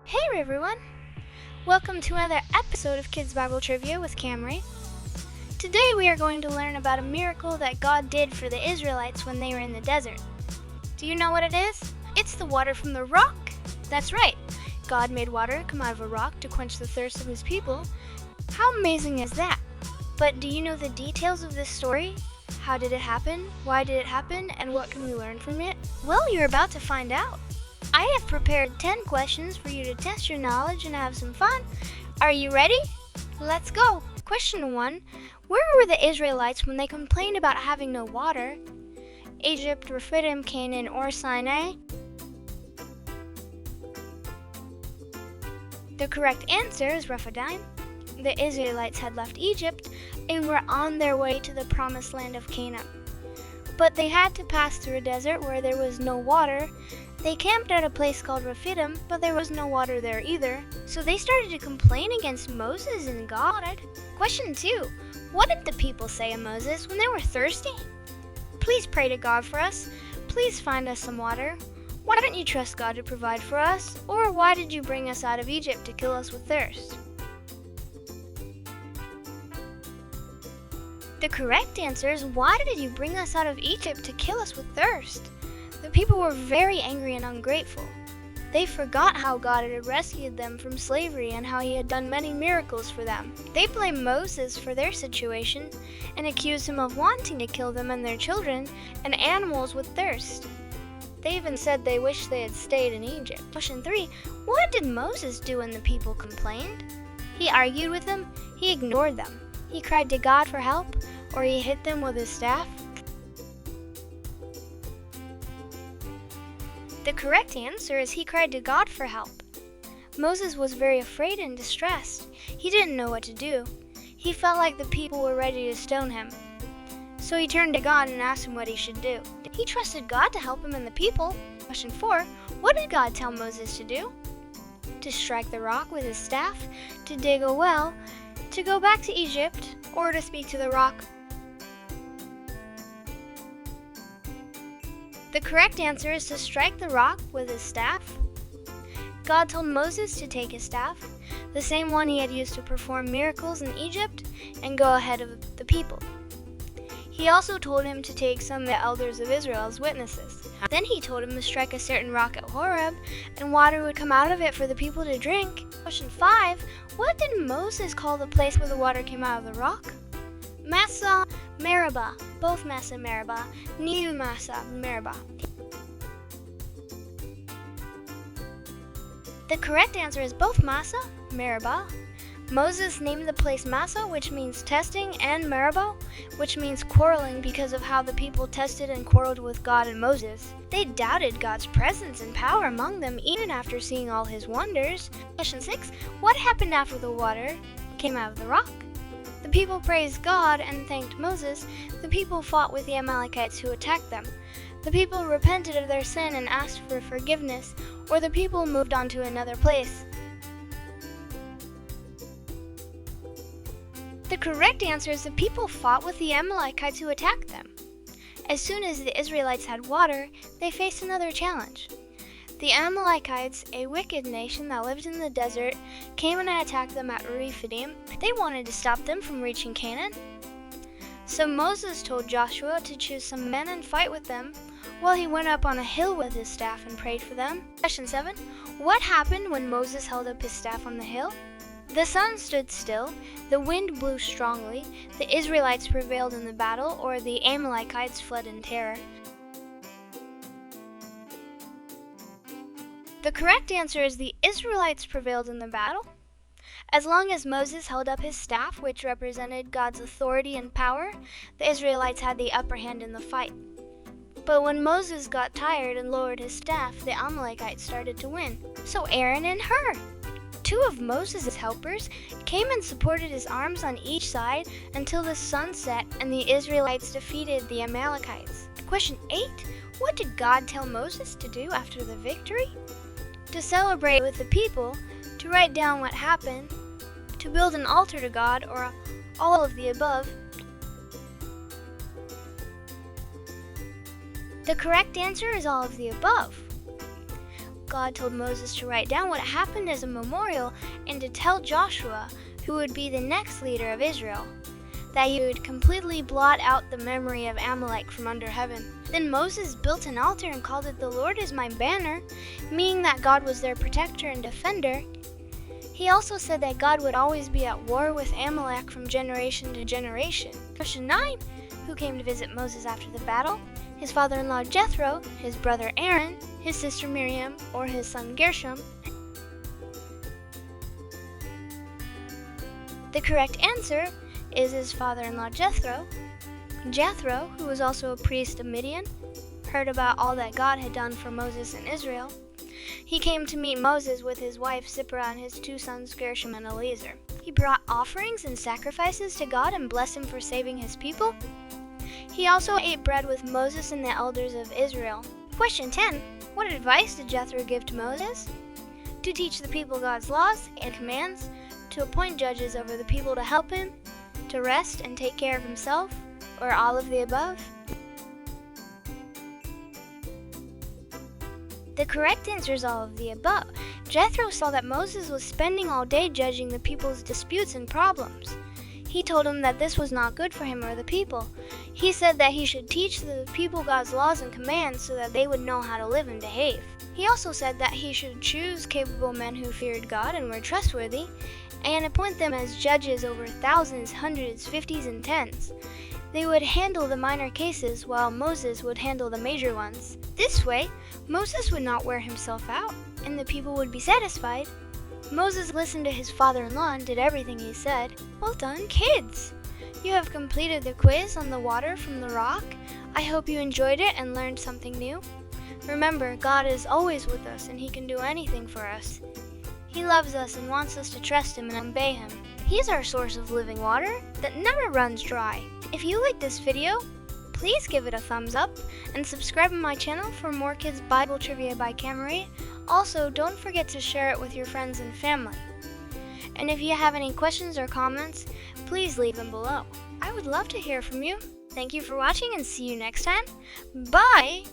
Hey everyone! Welcome to another episode of Kids Bible Trivia with Kamri. Today we are going to learn about a miracle that God did for the Israelites when they were in the desert. Do you know what it is? It's the water from the rock! That's right! God made water come out of a rock to quench the thirst of his people. How amazing is that? But do you know the details of this story? How did it happen? Why did it happen? And what can we learn from it? Well, you're about to find out. I have prepared 10 questions for you to test your knowledge and have some fun. Are you ready? Let's go! Question 1. Where were the Israelites when they complained about having no water? Egypt, Rephidim, Canaan, or Sinai? The correct answer is Rephidim. The Israelites had left Egypt and were on their way to the promised land of Canaan. But they had to pass through a desert where there was no water. They camped at a place called Rephidim, but there was no water there either. So they started to complain against Moses and God. Question 2. What did the people say to Moses when they were thirsty? Please pray to God for us. Please find us some water. Why don't you trust God to provide for us? Or why did you bring us out of Egypt to kill us with thirst? The correct answer is, why did you bring us out of Egypt to kill us with thirst? The people were very angry and ungrateful. They forgot how God had rescued them from slavery and how he had done many miracles for them. They blamed Moses for their situation and accused him of wanting to kill them and their children and animals with thirst. They even said they wished they had stayed in Egypt. Question 3. What did Moses do when the people complained? He argued with them, he ignored them. He cried to God for help, or he hit them with his staff. The correct answer is he cried to God for help. Moses was very afraid and distressed. He didn't know what to do. He felt like the people were ready to stone him. So he turned to God and asked him what he should do. He trusted God to help him and the people. Question 4. What did God tell Moses to do? To strike the rock with his staff, to dig a well, to go back to Egypt, or to speak to the rock? The correct answer is to strike the rock with his staff. God told Moses to take his staff, the same one he had used to perform miracles in Egypt, and go ahead of the people. He also told him to take some of the elders of Israel as witnesses. Then he told him to strike a certain rock at Horeb, and water would come out of it for the people to drink. Question 5. What did Moses call the place where the water came out of the rock? Massa, Meribah. Both Massa and Meribah. Neither Massa, Meribah. The correct answer is both Massa, Meribah. Moses named the place Massa, which means testing, and Meribah, which means quarreling because of how the people tested and quarreled with God and Moses. They doubted God's presence and power among them even after seeing all his wonders. Question 6. What happened after the water came out of the rock? The people praised God and thanked Moses. The people fought with the Amalekites who attacked them. The people repented of their sin and asked for forgiveness, or the people moved on to another place. The correct answer is the people fought with the Amalekites who attacked them. As soon as the Israelites had water, they faced another challenge. The Amalekites, a wicked nation that lived in the desert, came and attacked them at Rephidim. They wanted to stop them from reaching Canaan. So Moses told Joshua to choose some men and fight with them, while he went up on a hill with his staff and prayed for them. Question 7. What happened when Moses held up his staff on the hill? The sun stood still, the wind blew strongly, the Israelites prevailed in the battle, or the Amalekites fled in terror. The correct answer is the Israelites prevailed in the battle. As long as Moses held up his staff, which represented God's authority and power, the Israelites had the upper hand in the fight. But when Moses got tired and lowered his staff, the Amalekites started to win. So Aaron and Hur, two of Moses' helpers, came and supported his arms on each side until the sun set and the Israelites defeated the Amalekites. Question 8. What did God tell Moses to do after the victory? To celebrate with the people, to write down what happened, to build an altar to God, or all of the above. The correct answer is all of the above. God told Moses to write down what happened as a memorial and to tell Joshua, who would be the next leader of Israel, that he would completely blot out the memory of Amalek from under heaven. Then Moses built an altar and called it "The Lord is my banner," meaning that God was their protector and defender. He also said that God would always be at war with Amalek from generation to generation. Question 9. Who came to visit Moses after the battle? His father-in-law Jethro, his brother Aaron, his sister Miriam, or his son Gershom? The correct answer is his father-in-law Jethro. Jethro, who was also a priest of Midian, heard about all that God had done for Moses and Israel. He came to meet Moses with his wife Zipporah and his 2 sons Gershom and Eliezer. He brought offerings and sacrifices to God and blessed him for saving his people. He also ate bread with Moses and the elders of Israel. Question 10. What advice did Jethro give to Moses? To teach the people God's laws and commands, to appoint judges over the people to help him, to rest and take care of himself, or all of the above? The correct answer is all of the above. Jethro saw that Moses was spending all day judging the people's disputes and problems. He told him that this was not good for him or the people. He said that he should teach the people God's laws and commands so that they would know how to live and behave. He also said that he should choose capable men who feared God and were trustworthy, and appoint them as judges over thousands, hundreds, fifties, and tens. They would handle the minor cases while Moses would handle the major ones. This way, Moses would not wear himself out, and the people would be satisfied. Moses listened to his father-in-law and did everything he said. Well done, kids! You have completed the quiz on the water from the rock. I hope you enjoyed it and learned something new. Remember, God is always with us and He can do anything for us. He loves us and wants us to trust Him and obey Him. He's our source of living water that never runs dry. If you like this video, please give it a thumbs up and subscribe to my channel for more Kids Bible Trivia by Kamri. Also, don't forget to share it with your friends and family. And if you have any questions or comments, please leave them below. I would love to hear from you. Thank you for watching and see you next time. Bye!